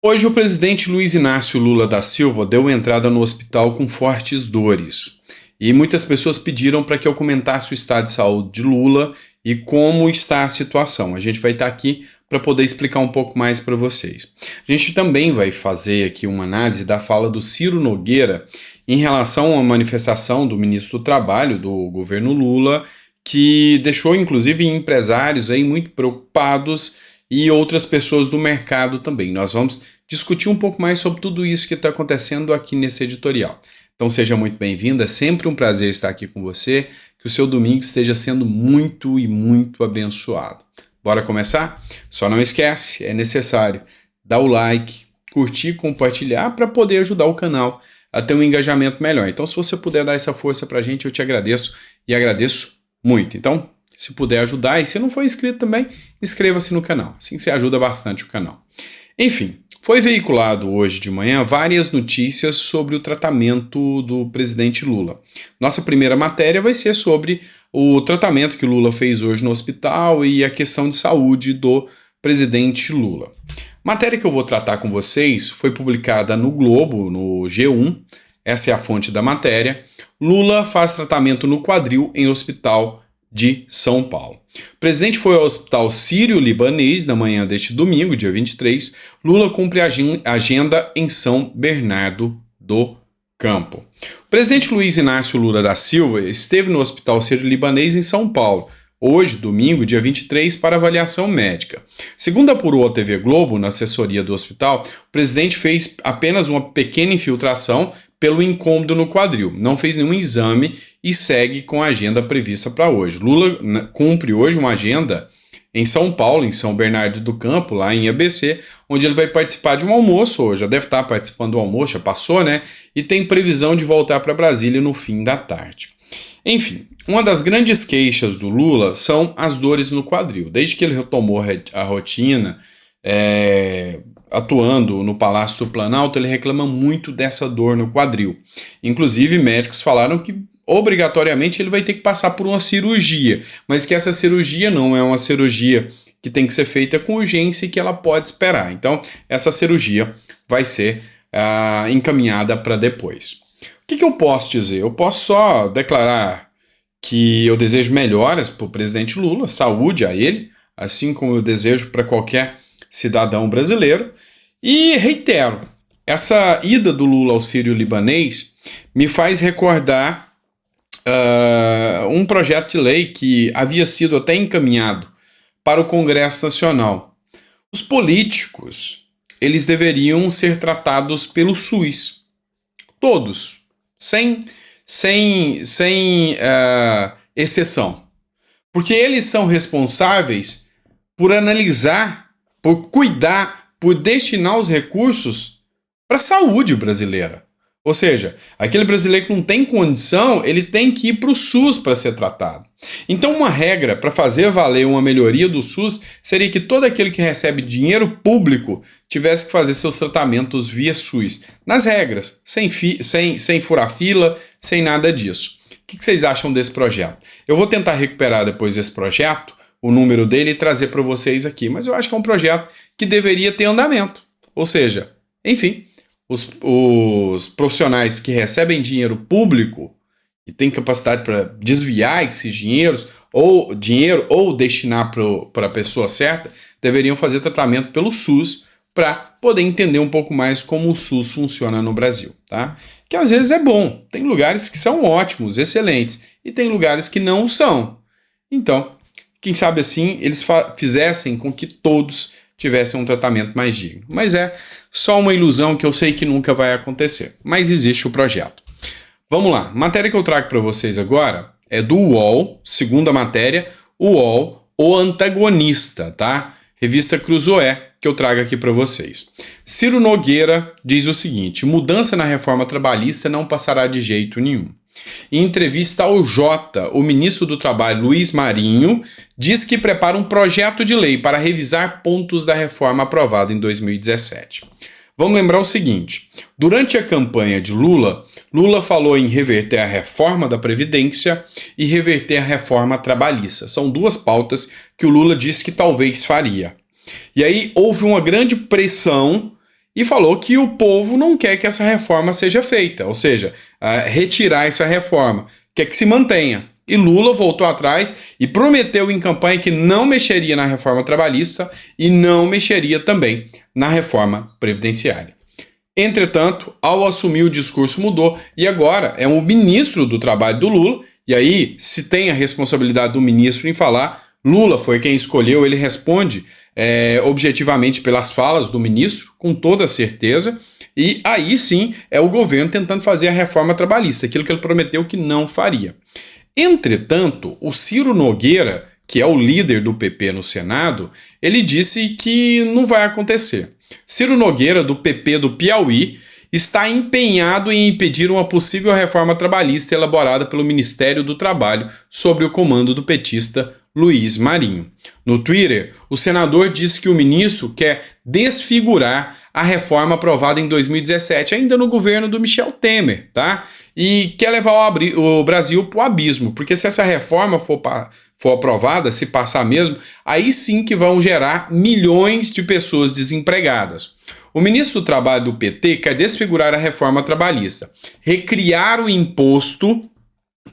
Hoje, o presidente Luiz Inácio Lula da Silva deu entrada no hospital com fortes dores. E muitas pessoas pediram para que eu comentasse o estado de saúde de Lula e como está a situação. A gente vai estar aqui para poder explicar um pouco mais para vocês. A gente também vai fazer aqui uma análise da fala do Ciro Nogueira em relação à manifestação do ministro do Trabalho do governo Lula, que deixou inclusive empresários aí muito preocupados e outras pessoas do mercado também. Nós vamos discutir um pouco mais sobre tudo isso que está acontecendo aqui nesse editorial. Então seja muito bem-vindo, é sempre um prazer estar aqui com você, que o seu domingo esteja sendo muito e muito abençoado. Bora começar? Só não esquece, é necessário dar o like, curtir, compartilhar para poder ajudar o canal a ter um engajamento melhor. Então se você puder dar essa força para a gente, eu te agradeço e agradeço muito. Então, se puder ajudar, e se não for inscrito também, inscreva-se no canal. Assim você ajuda bastante o canal. Enfim, foi veiculado hoje de manhã várias notícias sobre o tratamento do presidente Lula. Nossa primeira matéria vai ser sobre o tratamento que Lula fez hoje no hospital e a questão de saúde do presidente Lula. Matéria que eu vou tratar com vocês foi publicada no Globo, no G1. Essa é a fonte da matéria. Lula faz tratamento no quadril em hospital de São Paulo. O presidente foi ao hospital sírio-libanês na manhã deste domingo, dia 23. Lula cumpre agenda em São Bernardo do Campo. O presidente Luiz Inácio Lula da Silva esteve no hospital sírio-libanês em São Paulo, hoje, domingo, dia 23, para avaliação médica. Segundo apurou a TV Globo, na assessoria do hospital, o presidente fez apenas uma pequena infiltração pelo incômodo no quadril. Não fez nenhum exame e segue com a agenda prevista para hoje. Lula cumpre hoje uma agenda em São Paulo, em São Bernardo do Campo, lá em ABC, onde ele vai participar de um almoço hoje. Já deve estar participando do almoço, já passou, né? E tem previsão de voltar para Brasília no fim da tarde. Enfim, uma das grandes queixas do Lula são as dores no quadril. Desde que ele retomou a rotina, atuando no Palácio do Planalto, ele reclama muito dessa dor no quadril. Inclusive, médicos falaram que obrigatoriamente ele vai ter que passar por uma cirurgia, mas que essa cirurgia não é uma cirurgia que tem que ser feita com urgência e que ela pode esperar. Então, essa cirurgia vai ser encaminhada para depois. O que eu posso dizer? Eu posso só declarar que eu desejo melhoras para o presidente Lula, saúde a ele, assim como eu desejo para qualquer cidadão brasileiro, e reitero, essa ida do Lula ao sírio-libanês me faz recordar um projeto de lei que havia sido até encaminhado para o Congresso Nacional. Os políticos, eles deveriam ser tratados pelo SUS, todos, sem exceção, porque eles são responsáveis por analisar, por cuidar, por destinar os recursos para a saúde brasileira. Ou seja, aquele brasileiro que não tem condição, ele tem que ir para o SUS para ser tratado. Então, uma regra para fazer valer uma melhoria do SUS seria que todo aquele que recebe dinheiro público tivesse que fazer seus tratamentos via SUS. Nas regras, sem furar fila, sem nada disso. O que vocês acham desse projeto? Eu vou tentar recuperar depois esse projeto, o número dele, e trazer para vocês aqui. Mas eu acho que é um projeto que deveria ter andamento. Ou seja, enfim, os profissionais que recebem dinheiro público e têm capacidade para desviar esses dinheiros ou destinar para a pessoa certa, deveriam fazer tratamento pelo SUS para poder entender um pouco mais como o SUS funciona no Brasil, tá? Que às vezes é bom, tem lugares que são ótimos, excelentes, e tem lugares que não são. Então, quem sabe assim, eles fizessem com que todos tivessem um tratamento mais digno. Mas é só uma ilusão que eu sei que nunca vai acontecer. Mas existe o projeto. Vamos lá. Matéria que eu trago para vocês agora é do UOL, segunda matéria, UOL, o antagonista, tá? Revista Cruzoé, que eu trago aqui para vocês. Ciro Nogueira diz o seguinte: mudança na reforma trabalhista não passará de jeito nenhum. Em entrevista ao Jota, o ministro do Trabalho, Luiz Marinho, diz que prepara um projeto de lei para revisar pontos da reforma aprovada em 2017. Vamos lembrar o seguinte: durante a campanha de Lula, Lula falou em reverter a reforma da Previdência e reverter a reforma trabalhista. São duas pautas que o Lula disse que talvez faria. E aí houve uma grande pressão e falou que o povo não quer que essa reforma seja feita, ou seja, retirar essa reforma, quer que se mantenha. E Lula voltou atrás e prometeu em campanha que não mexeria na reforma trabalhista e não mexeria também na reforma previdenciária. Entretanto, ao assumir, o discurso mudou e agora é um ministro do trabalho do Lula, e aí, se tem a responsabilidade do ministro em falar, Lula foi quem escolheu, ele responde objetivamente pelas falas do ministro, com toda certeza, e aí sim é o governo tentando fazer a reforma trabalhista, aquilo que ele prometeu que não faria. Entretanto, o Ciro Nogueira, que é o líder do PP no Senado, ele disse que não vai acontecer. Ciro Nogueira, do PP do Piauí, está empenhado em impedir uma possível reforma trabalhista elaborada pelo Ministério do Trabalho sob o comando do petista Luiz Marinho. No Twitter, o senador disse que o ministro quer desfigurar a reforma aprovada em 2017, ainda no governo do Michel Temer, tá? E quer levar o Brasil para o abismo, porque se essa reforma for aprovada, se passar mesmo, aí sim que vão gerar milhões de pessoas desempregadas. O ministro do Trabalho do PT quer desfigurar a reforma trabalhista, recriar o imposto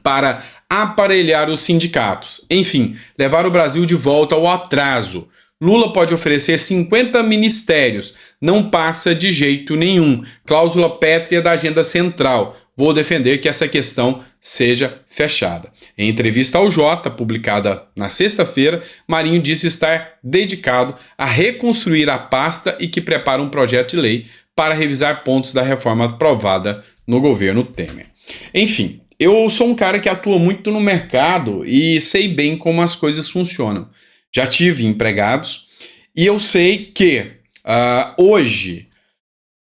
para aparelhar os sindicatos, enfim, levar o Brasil de volta ao atraso. Lula pode oferecer 50 ministérios, não passa de jeito nenhum. Cláusula pétrea da agenda central. Vou defender que essa questão seja fechada. Em entrevista ao Jota, publicada na sexta-feira, Marinho disse estar dedicado a reconstruir a pasta e que prepara um projeto de lei para revisar pontos da reforma aprovada no governo Temer. Enfim, eu sou um cara que atua muito no mercado e sei bem como as coisas funcionam. Já tive empregados e eu sei que hoje,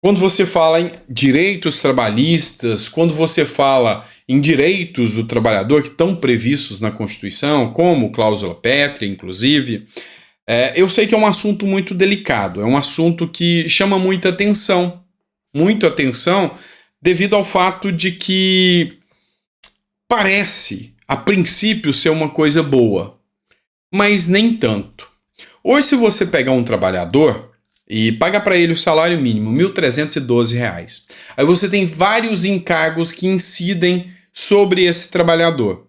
quando você fala em direitos trabalhistas, quando você fala em direitos do trabalhador que estão previstos na Constituição, como cláusula pétrea, inclusive, eu sei que é um assunto muito delicado, é um assunto que chama muita atenção devido ao fato de que parece, a princípio, ser uma coisa boa, mas nem tanto. Hoje, se você pegar um trabalhador e paga para ele o salário mínimo, R$ 1.312, aí você tem vários encargos que incidem sobre esse trabalhador.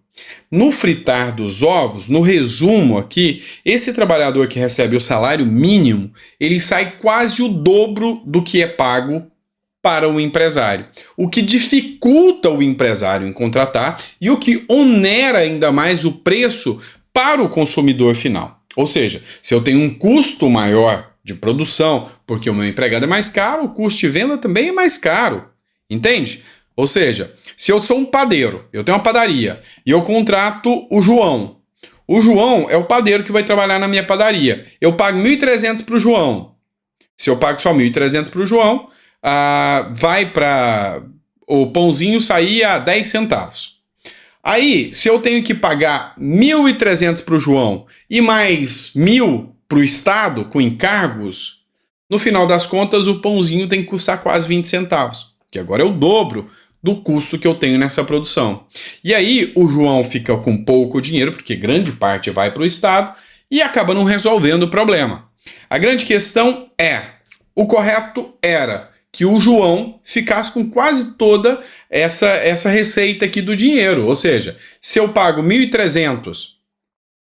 No fritar dos ovos, no resumo aqui, esse trabalhador que recebe o salário mínimo, ele sai quase o dobro do que é pago para o empresário, o que dificulta o empresário em contratar e o que onera ainda mais o preço para o consumidor final. Ou seja, se eu tenho um custo maior de produção, porque o meu empregado é mais caro, o custo de venda também é mais caro, entende? Ou seja, se eu sou um padeiro, eu tenho uma padaria e eu contrato o João. O João é o padeiro que vai trabalhar na minha padaria. Eu pago 1.300 para o João. Se eu pago só 1.300 para o João, vai para o pãozinho sair a 10 centavos. Aí, se eu tenho que pagar 1.300 para o João e mais 1.000 para o Estado, com encargos, no final das contas o pãozinho tem que custar quase 20 centavos, que agora é o dobro do custo que eu tenho nessa produção. E aí o João fica com pouco dinheiro, porque grande parte vai para o Estado, e acaba não resolvendo o problema. A grande questão o correto era que o João ficasse com quase toda essa receita aqui do dinheiro. Ou seja, se eu pago 1.300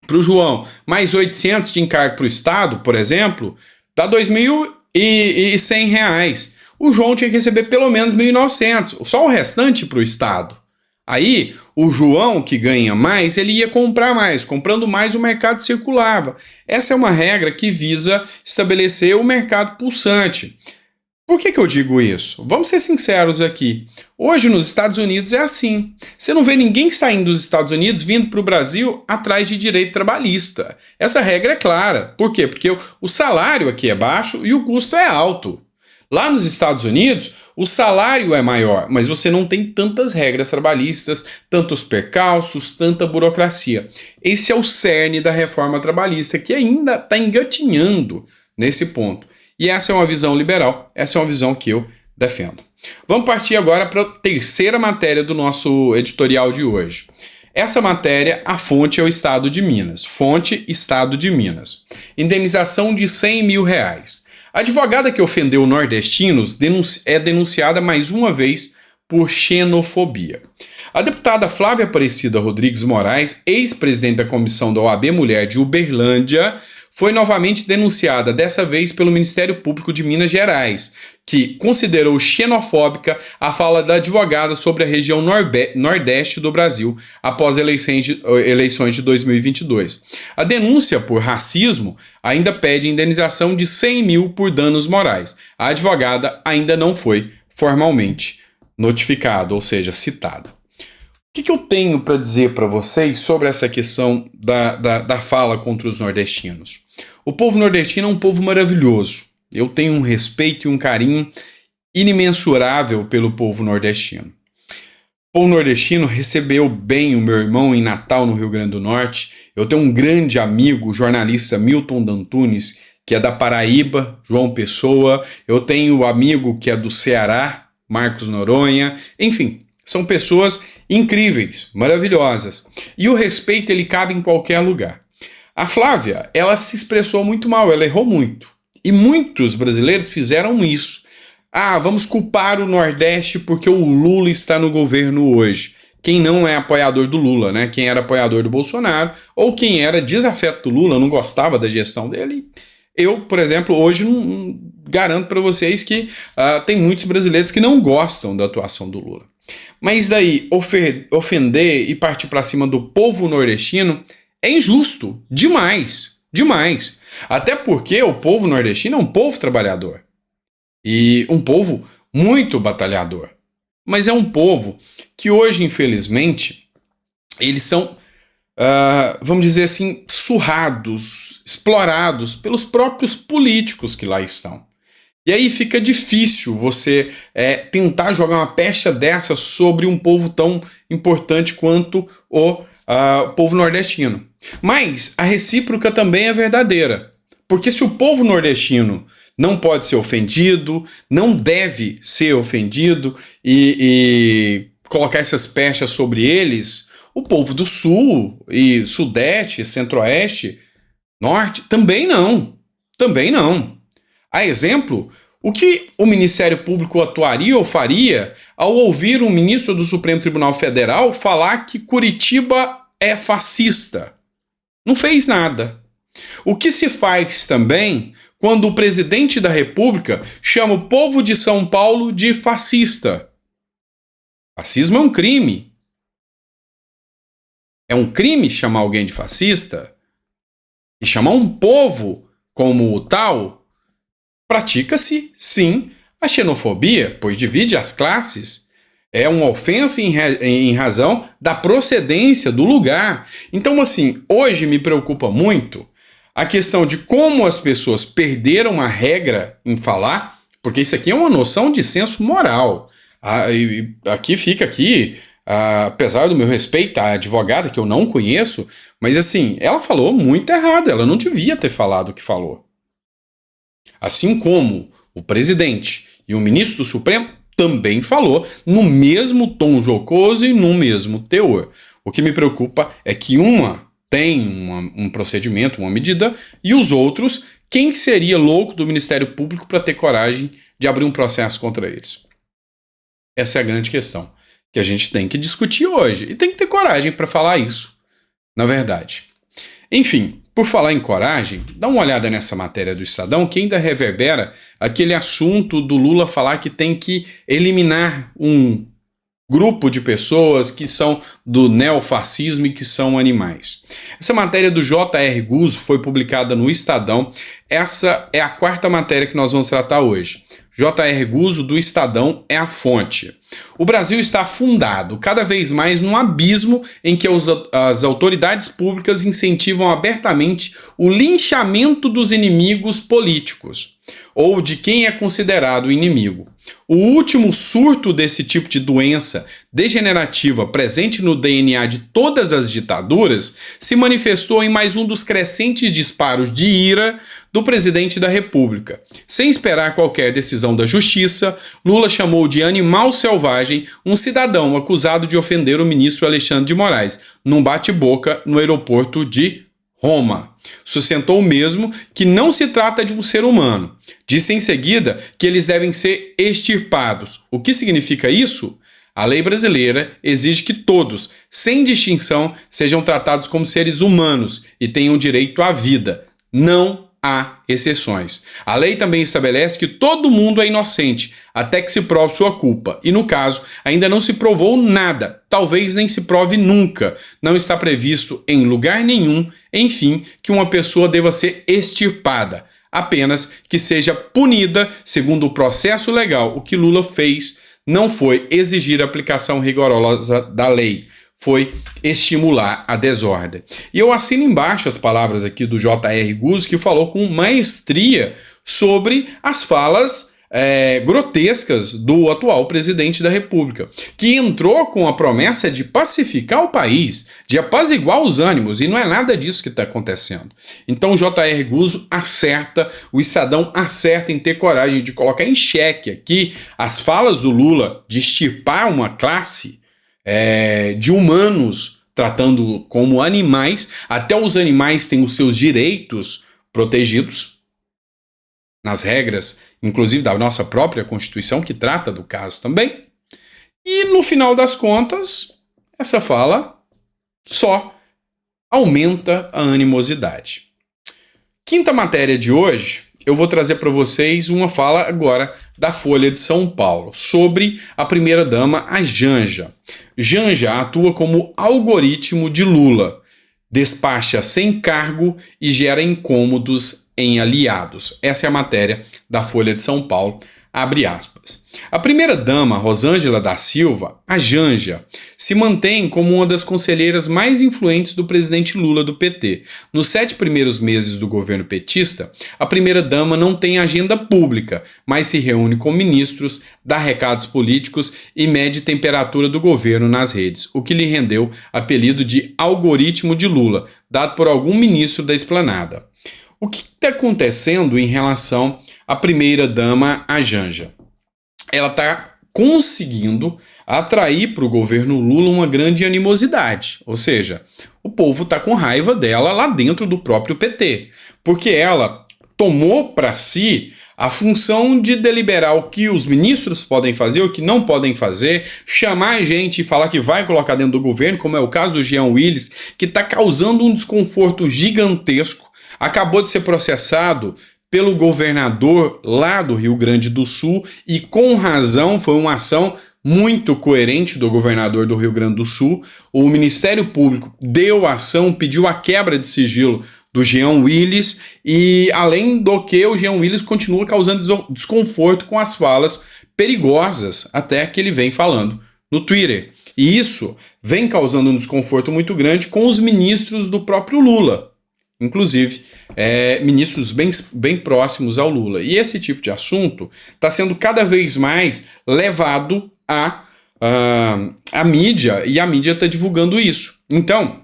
para o João, mais 800 de encargo para o Estado, por exemplo, dá R$ 2.100. O João tinha que receber pelo menos 1.900, só o restante para o Estado. Aí, o João, que ganha mais, ele ia comprar mais. Comprando mais, o mercado circulava. Essa é uma regra que visa estabelecer o mercado pulsante. Por que eu digo isso? Vamos ser sinceros aqui. Hoje nos Estados Unidos é assim. Você não vê ninguém saindo dos Estados Unidos vindo para o Brasil atrás de direito trabalhista. Essa regra é clara. Por quê? Porque o salário aqui é baixo e o custo é alto. Lá nos Estados Unidos, o salário é maior, mas você não tem tantas regras trabalhistas, tantos percalços, tanta burocracia. Esse é o cerne da reforma trabalhista, que ainda está engatinhando nesse ponto. E essa é uma visão liberal, essa é uma visão que eu defendo. Vamos partir agora para a terceira matéria do nosso editorial de hoje. Essa matéria, a fonte é o Estado de Minas. Fonte, Estado de Minas. Indenização de R$100 mil. A advogada que ofendeu nordestinos é denunciada mais uma vez por xenofobia. A deputada Flávia Aparecida Rodrigues Moraes, ex-presidente da comissão da OAB Mulher de Uberlândia, foi novamente denunciada, dessa vez pelo Ministério Público de Minas Gerais, que considerou xenofóbica a fala da advogada sobre a região nordeste do Brasil após eleições de 2022. A denúncia por racismo ainda pede indenização de 100 mil por danos morais. A advogada ainda não foi formalmente notificada, ou seja, citada. O que eu tenho para dizer para vocês sobre essa questão da fala contra os nordestinos? O povo nordestino é um povo maravilhoso. Eu tenho um respeito e um carinho inimensurável pelo povo nordestino. O povo nordestino recebeu bem o meu irmão em Natal, no Rio Grande do Norte. Eu tenho um grande amigo, o jornalista Milton Dantunes, que é da Paraíba, João Pessoa. Eu tenho um amigo que é do Ceará, Marcos Noronha. Enfim, são pessoas incríveis, maravilhosas. E o respeito, ele cabe em qualquer lugar. A Flávia, ela se expressou muito mal, ela errou muito. E muitos brasileiros fizeram isso. Vamos culpar o Nordeste porque o Lula está no governo hoje. Quem não é apoiador do Lula, né? Quem era apoiador do Bolsonaro, ou quem era desafeto do Lula, não gostava da gestão dele. Eu, por exemplo, hoje não garanto para vocês que tem muitos brasileiros que não gostam da atuação do Lula. Mas daí, ofender e partir para cima do povo nordestino é injusto, demais, demais. Até porque o povo nordestino é um povo trabalhador e um povo muito batalhador. Mas é um povo que hoje, infelizmente, eles são, vamos dizer assim, surrados, explorados pelos próprios políticos que lá estão. E aí fica difícil você tentar jogar uma pecha dessa sobre um povo tão importante quanto o povo nordestino. Mas a recíproca também é verdadeira. Porque se o povo nordestino não pode ser ofendido, não deve ser ofendido e colocar essas pechas sobre eles, o povo do Sul e Sudeste, Centro-Oeste, Norte, também não. Também não. A exemplo, o que o Ministério Público atuaria ou faria ao ouvir um ministro do Supremo Tribunal Federal falar que Curitiba é fascista? Não fez nada. O que se faz também quando o presidente da República chama o povo de São Paulo de fascista? Fascismo é um crime. É um crime chamar alguém de fascista? E chamar um povo como tal? Pratica-se, sim, a xenofobia, pois divide as classes. É uma ofensa em razão da procedência do lugar. Então, assim, hoje me preocupa muito a questão de como as pessoas perderam a regra em falar, porque isso aqui é uma noção de senso moral. Apesar do meu respeito à advogada, que eu não conheço, mas assim, ela falou muito errado, ela não devia ter falado o que falou. Assim como o presidente e o ministro do Supremo também falou no mesmo tom jocoso e no mesmo teor. O que me preocupa é que uma tem um procedimento, uma medida, e os outros, quem seria louco do Ministério Público para ter coragem de abrir um processo contra eles? Essa é a grande questão que a gente tem que discutir hoje. E tem que ter coragem para falar isso, na verdade. Enfim, por falar em coragem, dá uma olhada nessa matéria do Estadão, que ainda reverbera aquele assunto do Lula falar que tem que eliminar um grupo de pessoas que são do neofascismo e que são animais. Essa matéria do J.R. Guzzo foi publicada no Estadão. Essa é a quarta matéria que nós vamos tratar hoje. J.R. Guzzo, do Estadão, é a fonte. O Brasil está afundado cada vez mais num abismo em que as autoridades públicas incentivam abertamente o linchamento dos inimigos políticos, ou de quem é considerado inimigo. O último surto desse tipo de doença degenerativa presente no DNA de todas as ditaduras se manifestou em mais um dos crescentes disparos de ira do presidente da República. Sem esperar qualquer decisão da justiça, Lula chamou de animal selvagem um cidadão acusado de ofender o ministro Alexandre de Moraes, num bate-boca no aeroporto de Roma. Sustentou mesmo que não se trata de um ser humano. Disse em seguida que eles devem ser extirpados. O que significa isso? A lei brasileira exige que todos, sem distinção, sejam tratados como seres humanos e tenham direito à vida. Não há exceções. A lei também estabelece que todo mundo é inocente, até que se prove sua culpa. E no caso, ainda não se provou nada, talvez nem se prove nunca. Não está previsto em lugar nenhum, enfim, que uma pessoa deva ser extirpada. Apenas que seja punida segundo o processo legal. O que Lula fez não foi exigir a aplicação rigorosa da lei, foi estimular a desordem. E eu assino embaixo as palavras aqui do J.R. Guzzo, que falou com maestria sobre as falas grotescas do atual presidente da República, que entrou com a promessa de pacificar o país, de apaziguar os ânimos, e não é nada disso que está acontecendo. Então o J.R. Guzzo acerta, o Estadão acerta em ter coragem de colocar em xeque aqui as falas do Lula de extirpar uma classe de humanos, tratando como animais. Até os animais têm os seus direitos protegidos nas regras, inclusive da nossa própria Constituição, que trata do caso também. E no final das contas, essa fala só aumenta a animosidade. Quinta matéria de hoje, eu vou trazer para vocês uma fala agora da Folha de São Paulo sobre a primeira-dama, a Janja. Janja atua como algoritmo de Lula, despacha sem cargo e gera incômodos em aliados. Essa é a matéria da Folha de São Paulo. Abre aspas. A primeira-dama, Rosângela da Silva, a Janja, se mantém como uma das conselheiras mais influentes do presidente Lula do PT. Nos 7 primeiros meses do governo petista, a primeira-dama não tem agenda pública, mas se reúne com ministros, dá recados políticos e mede temperatura do governo nas redes, o que lhe rendeu apelido de algoritmo de Lula, dado por algum ministro da esplanada. O que está acontecendo em relação à primeira-dama, a Janja? Ela está conseguindo atrair para o governo Lula uma grande animosidade. Ou seja, o povo está com raiva dela lá dentro do próprio PT. Porque ela tomou para si a função de deliberar o que os ministros podem fazer, o que não podem fazer, chamar a gente e falar que vai colocar dentro do governo, como é o caso do Jean Willis, que está causando um desconforto gigantesco. Acabou de ser processado pelo governador lá do Rio Grande do Sul e com razão, foi uma ação muito coerente do governador do Rio Grande do Sul. O Ministério Público deu ação, pediu a quebra de sigilo do Jean Willis e, além do que, o Jean Willis continua causando desconforto com as falas perigosas até que ele vem falando no Twitter. E isso vem causando um desconforto muito grande com os ministros do próprio Lula. Inclusive, ministros bem próximos ao Lula. E esse tipo de assunto está sendo cada vez mais levado à mídia, e a mídia está divulgando isso. Então,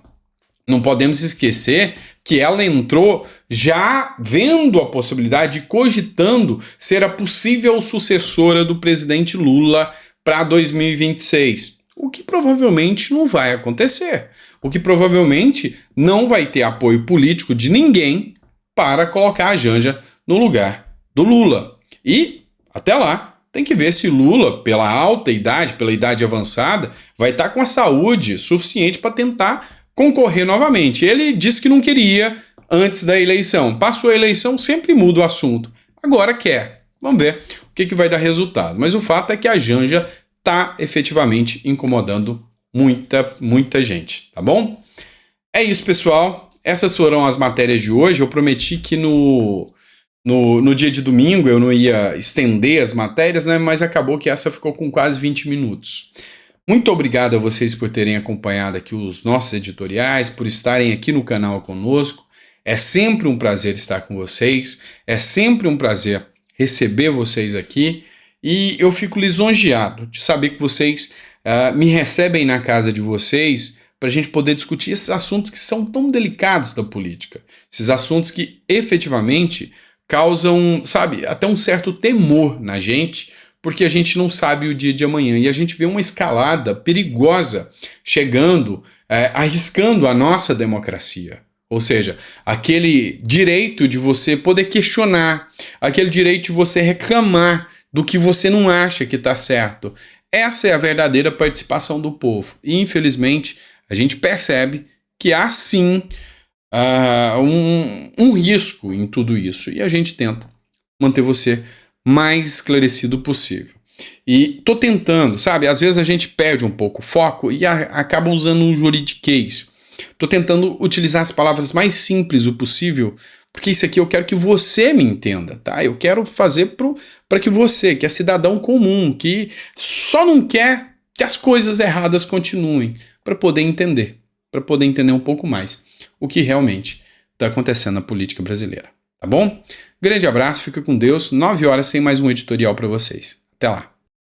não podemos esquecer que ela entrou já vendo a possibilidade, cogitando ser a possível sucessora do presidente Lula para 2026. O que provavelmente não vai acontecer. O que provavelmente não vai ter apoio político de ninguém para colocar a Janja no lugar do Lula. E, até lá, tem que ver se Lula, pela alta idade, pela idade avançada, vai estar com a saúde suficiente para tentar concorrer novamente. Ele disse que não queria antes da eleição. Passou a eleição, sempre muda o assunto. Agora quer. Vamos ver o que vai dar resultado. Mas o fato é que a Janja está efetivamente incomodando muita gente, tá bom? É isso, pessoal. Essas foram as matérias de hoje. Eu prometi que no dia de domingo eu não ia estender as matérias, né? Mas acabou que essa ficou com quase 20 minutos. Muito obrigado a vocês por terem acompanhado aqui os nossos editoriais, por estarem aqui no canal conosco. É sempre um prazer estar com vocês, é sempre um prazer receber vocês aqui e eu fico lisonjeado de saber que vocês me recebem na casa de vocês para a gente poder discutir esses assuntos que são tão delicados da política, esses assuntos que efetivamente causam, sabe, até um certo temor na gente, porque a gente não sabe o dia de amanhã e a gente vê uma escalada perigosa chegando, arriscando a nossa democracia. Ou seja, aquele direito de você poder questionar, aquele direito de você reclamar do que você não acha que está certo. Essa é a verdadeira participação do povo. E, infelizmente, a gente percebe que há sim um risco em tudo isso. E a gente tenta manter você mais esclarecido possível. E tô tentando, sabe? Às vezes a gente perde um pouco o foco e acaba usando um juridiquês. Tô tentando utilizar as palavras mais simples o possível, porque isso aqui eu quero que você me entenda, tá? Eu quero fazer para que você, que é cidadão comum, que só não quer que as coisas erradas continuem, para poder entender um pouco mais o que realmente está acontecendo na política brasileira, tá bom? Grande abraço, fica com Deus. 9 horas sem mais um editorial para vocês. Até lá.